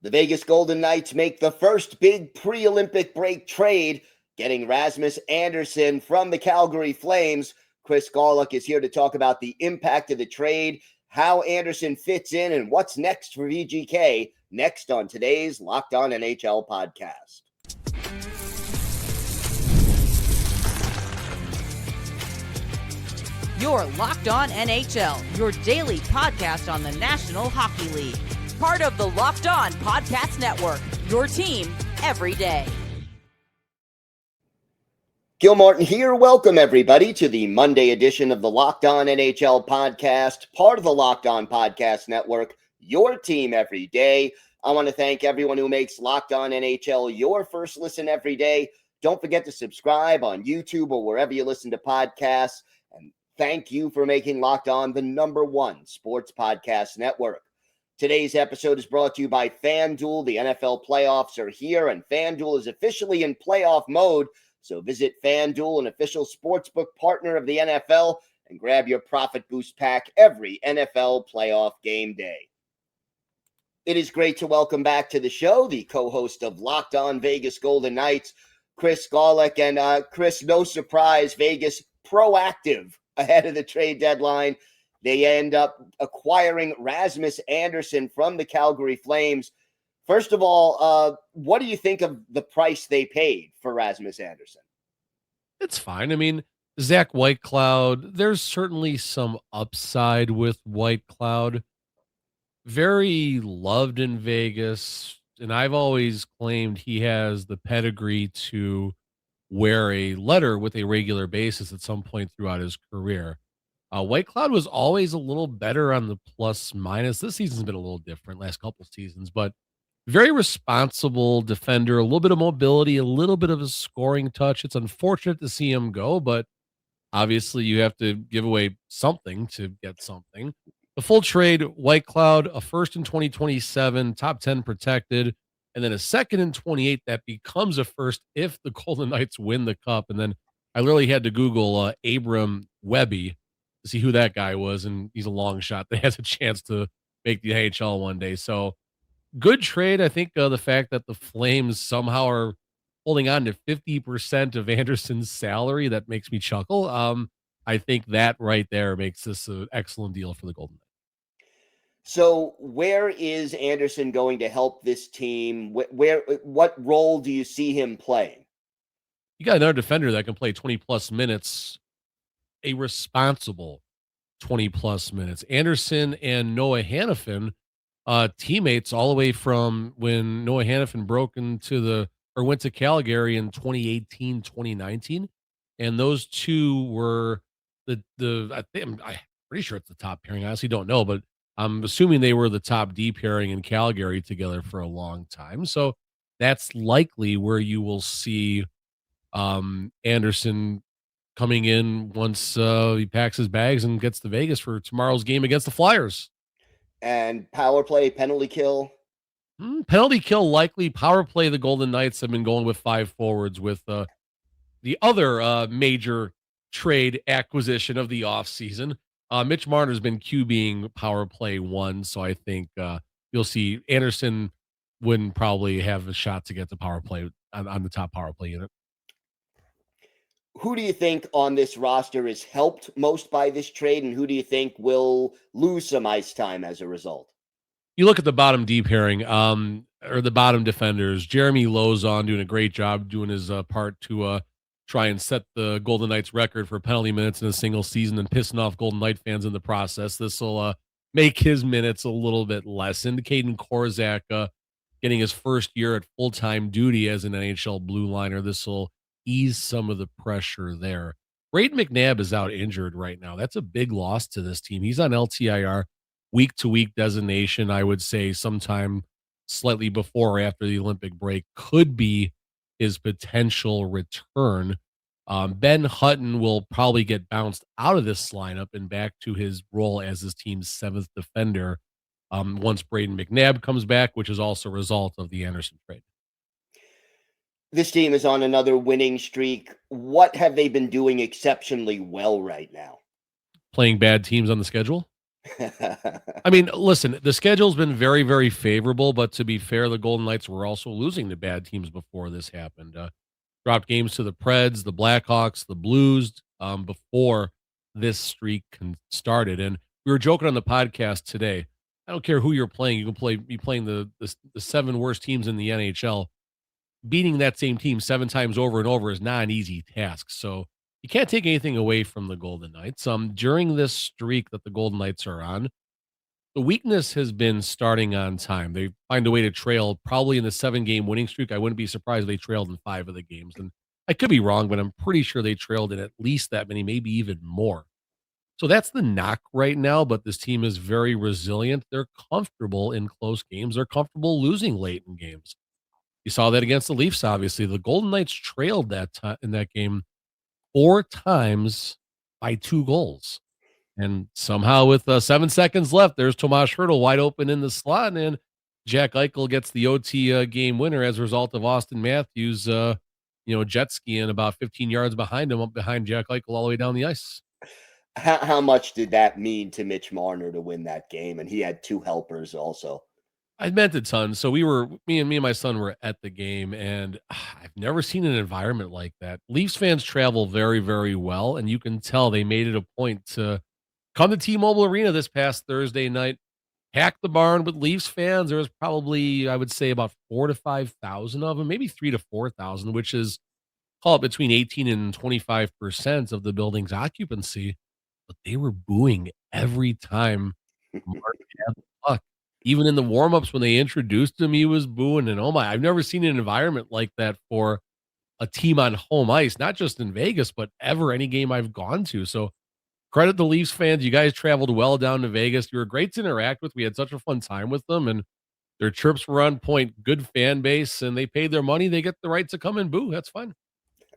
The Vegas Golden Knights make the first big pre-Olympic break trade, getting Rasmus Andersson from the Calgary Flames. Chris Gawlik is here to talk about the impact of the trade, how Andersson fits in, and what's next for VGK, next on today's Locked On NHL podcast. You're Locked On NHL, your daily podcast on the National Hockey League. Part of the Locked On Podcast Network, your team every day. Gil Martin here. Welcome, everybody, to the Monday edition of the Locked On NHL podcast, part of the Locked On Podcast Network, your team every day. I want to thank everyone who makes Locked On NHL your first listen every day. Don't forget to subscribe on YouTube or wherever you listen to podcasts. And thank you for making Locked On the #1 sports podcast network. Today's episode is brought to you by FanDuel. The NFL playoffs are here, and FanDuel is officially in playoff mode. So visit FanDuel, an official sportsbook partner of the NFL, and grab your Profit Boost pack every NFL playoff game day. It is great to welcome back to the show the co-host of Locked On Vegas Golden Knights, Chris Gawlik. And Chris, no surprise, Vegas proactive ahead of the trade deadline. They end up acquiring Rasmus Andersson from the Calgary Flames. First of all, what do you think of the price they paid for Rasmus Andersson? It's fine. I mean, Zach Whitecloud, there's certainly some upside with Whitecloud. Very loved in Vegas, and I've always claimed he has the pedigree to wear a letter with a regular basis at some point throughout his career. Whitecloud was always a little better on the plus minus. This season's been a little different, last couple seasons, but very responsible defender, a little bit of mobility, a little bit of a scoring touch. It's unfortunate to see him go, but obviously you have to give away something to get something. The full trade, Whitecloud, a first in 2027, top 10 protected, and then a second in 28 that becomes a first if the Golden Knights win the cup. And then I literally had to Google Abram Webby to see who that guy was, and he's a long shot that has a chance to make the NHL one day. So good trade. I think the fact that the Flames somehow are holding on to 50% of Anderson's salary, that makes me chuckle. I think that right there makes this an excellent deal for the Golden Knights. So where is Andersson going to help this team? What role do you see him playing? You got another defender that can play 20-plus minutes, a responsible 20-plus minutes. Andersson and Noah Hanifin, teammates all the way from when Noah Hanifin went to Calgary in 2018, 2019. And those two were I'm pretty sure it's the top pairing. I honestly don't know, but I'm assuming they were the top D pairing in Calgary together for a long time. So that's likely where you will see Andersson coming in once he packs his bags and gets to Vegas for tomorrow's game against the Flyers. And power play, penalty kill? Penalty kill likely. Power play, the Golden Knights have been going with 5 forwards with the other major trade acquisition of the offseason. Mitch Marner's been QBing power play 1, so I think you'll see Andersson wouldn't probably have a shot to get the power play on the top power play unit. Who do you think on this roster is helped most by this trade, and who do you think will lose some ice time as a result? You look at the bottom D pairing, or the bottom defenders. Jeremy Lozon doing a great job doing his part to try and set the Golden Knights record for penalty minutes in a single season and pissing off Golden Knight fans in the process. This will make his minutes a little bit lessened. Caden Korzak getting his first year at full-time duty as an NHL blue liner. This will ease some of the pressure there. Braden McNabb is out injured right now. That's a big loss to this team. He's on LTIR, week-to-week designation. I would say sometime slightly before or after the Olympic break could be his potential return. Ben Hutton will probably get bounced out of this lineup and back to his role as his team's 7th defender once Braden McNabb comes back, which is also a result of the Andersson trade. This team is on another winning streak. What have they been doing exceptionally well right now? Playing bad teams on the schedule? I mean, listen, the schedule's been very, very favorable, but to be fair, the Golden Knights were also losing to bad teams before this happened. Dropped games to the Preds, the Blackhawks, the Blues, before this streak started. And we were joking on the podcast today. I don't care who you're playing. You can be playing the seven worst teams in the NHL. Beating that same team 7 times over and over is not an easy task. So you can't take anything away from the Golden Knights. During this streak that the Golden Knights are on, the weakness has been starting on time. They find a way to trail probably in the 7-game winning streak. I wouldn't be surprised if they trailed in 5 of the games. And I could be wrong, but I'm pretty sure they trailed in at least that many, maybe even more. So that's the knock right now, but this team is very resilient. They're comfortable in close games. They're comfortable losing late in games. You saw that against the Leafs, obviously. The Golden Knights trailed that time in that game 4 times by 2 goals. And somehow with 7 seconds left, there's Tomas Hertl wide open in the slot, and Jack Eichel gets the OT game winner as a result of Austin Matthews, jet skiing about 15 yards behind him, up behind Jack Eichel all the way down the ice. How much did that mean to Mitch Marner to win that game? And he had 2 helpers also. I meant a ton. So me and my son were at the game, and I've never seen an environment like that. Leafs fans travel very, very well, and you can tell they made it a point to come to T-Mobile Arena this past Thursday night, pack the barn with Leafs fans. There was probably, I would say, about 4,000 to 5,000 of them, maybe 3,000 to 4,000, which is, call it, between 18 and 25% of the building's occupancy. But they were booing every time Martin had the puck. Even in the warm-ups when they introduced him, he was booing. And oh my, I've never seen an environment like that for a team on home ice, not just in Vegas, but ever any game I've gone to. So credit the Leafs fans. You guys traveled well down to Vegas. You were great to interact with. We had such a fun time with them, and their chirps were on point. Good fan base, and they paid their money. They get the right to come and boo. That's fine.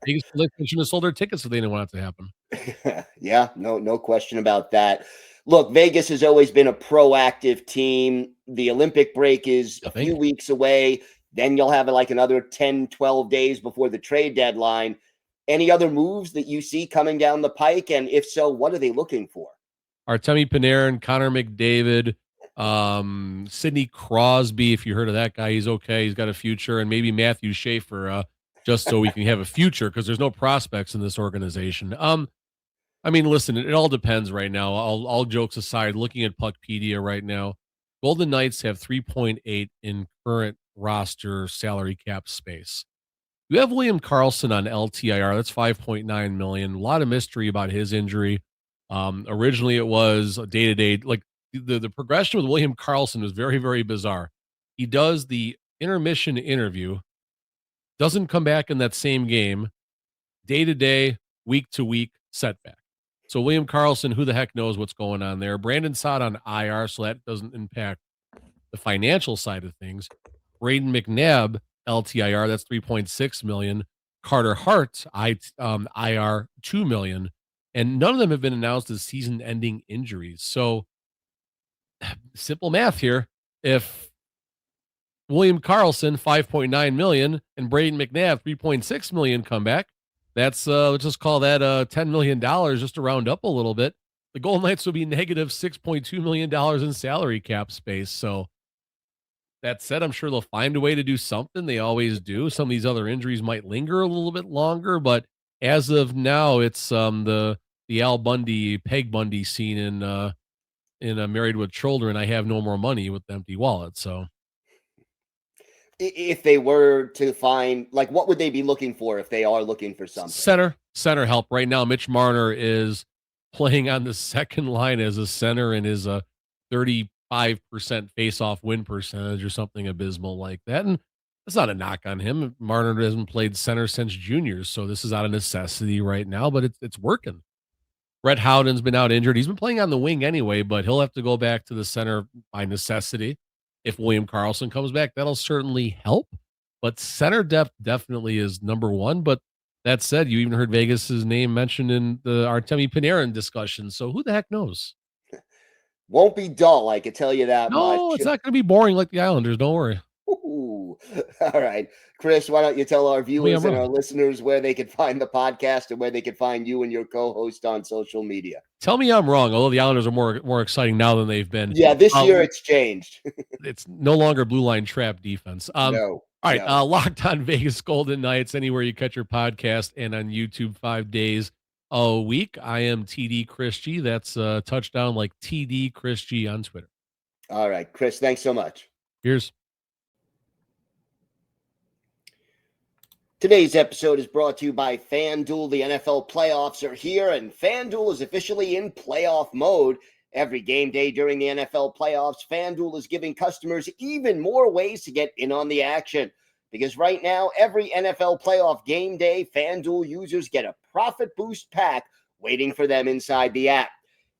Vegas shouldn't have sold their tickets if they didn't want it to happen. Yeah, no question about that. Look, Vegas has always been a proactive team. The Olympic break is a few weeks away. Then you'll have like another 10, 12 days before the trade deadline. Any other moves that you see coming down the pike? And if so, what are they looking for? Artemi Panarin, Connor McDavid, Sidney Crosby. If you heard of that guy, he's okay. He's got a future. And maybe Matthew Schaefer, just so we can have a future, because there's no prospects in this organization. I mean, listen, it all depends right now. All jokes aside, looking at Puckpedia right now, Golden Knights have 3.8 in current roster salary cap space. You have William Karlsson on LTIR. That's $5.9 million. A lot of mystery about his injury. Originally, it was a day-to-day. Like the progression with William Karlsson was very, very bizarre. He does the intermission interview, doesn't come back in that same game, day-to-day, week-to-week setback. So William Karlsson, who the heck knows what's going on there? Brandon Saad on IR, so that doesn't impact the financial side of things. Braden McNabb, LTIR, that's $3.6 million. Carter Hart, IR, $2 million. And none of them have been announced as season-ending injuries. So, simple math here. If William Karlsson, $5.9 million, and Braden McNabb, $3.6 million come back, that's, let's just call that $10 million, just to round up a little bit. The Golden Knights will be negative $6.2 million in salary cap space. So, that said, I'm sure they'll find a way to do something. They always do. Some of these other injuries might linger a little bit longer, but as of now, it's the Al Bundy, Peg Bundy scene in Married with Children. I have no more money with the empty wallet. So, if they were to find, like, what would they be looking for if they are looking for something? Center help right now. Mitch Marner is playing on the second line as a center and is a 35% face-off win percentage or something abysmal like that. And that's not a knock on him. Marner hasn't played center since juniors, so this is out of necessity right now, but it's working. Brett Howden's been out injured. He's been playing on the wing anyway, but he'll have to go back to the center by necessity. If William Karlsson comes back, that'll certainly help. But center depth definitely is number one. But that said, you even heard Vegas's name mentioned in the Artemi Panarin discussion. So who the heck knows? Won't be dull, I can tell you that much. No, it's not going to be boring like the Islanders. Don't worry. Ooh. All right. Chris, why don't you tell our viewers and wrong. our listeners where they can find the podcast and where they can find you and your co-host on social media? Tell me I'm wrong, although the Islanders are more exciting now than they've been. Yeah, this year it's changed. It's no longer blue line trap defense. No. All right, No. Locked On Vegas Golden Knights, anywhere you catch your podcast and on YouTube 5 days a week. I am TD Chris G. That's touchdown like TD Chris G on Twitter. All right, Chris, thanks so much. Here's Today's episode is brought to you by FanDuel. The NFL playoffs are here, and FanDuel is officially in playoff mode. Every game day during the NFL playoffs, FanDuel is giving customers even more ways to get in on the action. Because right now, every NFL playoff game day, FanDuel users get a profit boost pack waiting for them inside the app.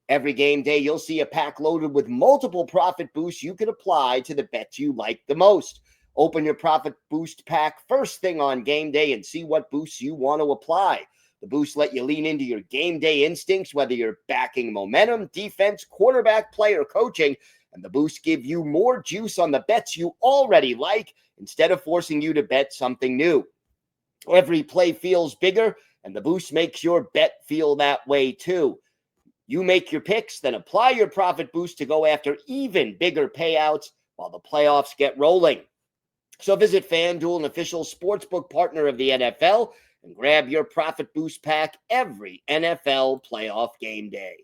Every game day, you'll see a pack loaded with multiple profit boosts you can apply to the bets you like the most. Open your profit boost pack first thing on game day and see what boosts you want to apply. The boosts let you lean into your game day instincts, whether you're backing momentum, defense, quarterback, player, coaching, and the boosts give you more juice on the bets you already like instead of forcing you to bet something new. Every play feels bigger, and the boost makes your bet feel that way too. You make your picks, then apply your profit boost to go after even bigger payouts while the playoffs get rolling. So visit FanDuel, an official sportsbook partner of the NFL, and grab your profit boost pack every NFL playoff game day.